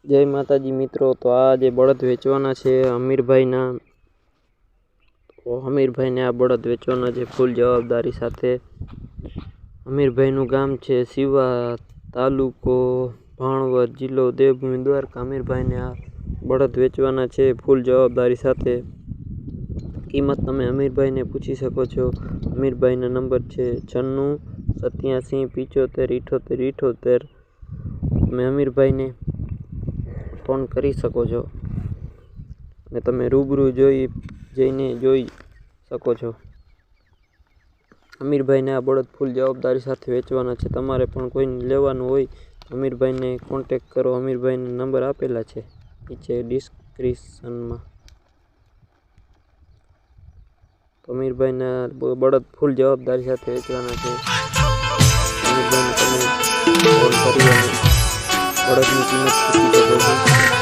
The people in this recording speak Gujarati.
જય માતાજી મિત્રો, તો આ જે બળદ વેચવાના છે અમીરભાઈને આ બળદ વેચવાના છે ફૂલ જવાબદારી સાથે। અમીરભાઈનું ગામ છે સિવા, તાલુકો ભાણવડ, જિલ્લો દેવભૂમિ દ્વારકા। અમીરભાઈને આ બળદ વેચવાના છે ફૂલ જવાબદારી સાથે। કિંમત તમે અમીરભાઈને પૂછી શકો છો। અમીરભાઈનો નંબર છે 96 87 75 78। તમે અમીરભાઈને ફોન કરી શકો છો અને તમે રૂબરૂ જઈને જોઈ શકો છો। અમીરભાઈને આ બળદ ફૂલ જવાબદારી સાથે વેચવાના છે। તમારે પણ કોઈને લેવાનું હોય તો અમીરભાઈને કોન્ટેક કરો। અમીરભાઈને નંબર આપેલા છે નીચે ડિસ્ક્રિપ્શનમાં। તો અમીરભાઈના બળદ ફૂલ જવાબદારી સાથે વેચવાના છે। અમીરભાઈને તમે ફોન કરી અને બળદની કિંમત પૂછી શકો છો।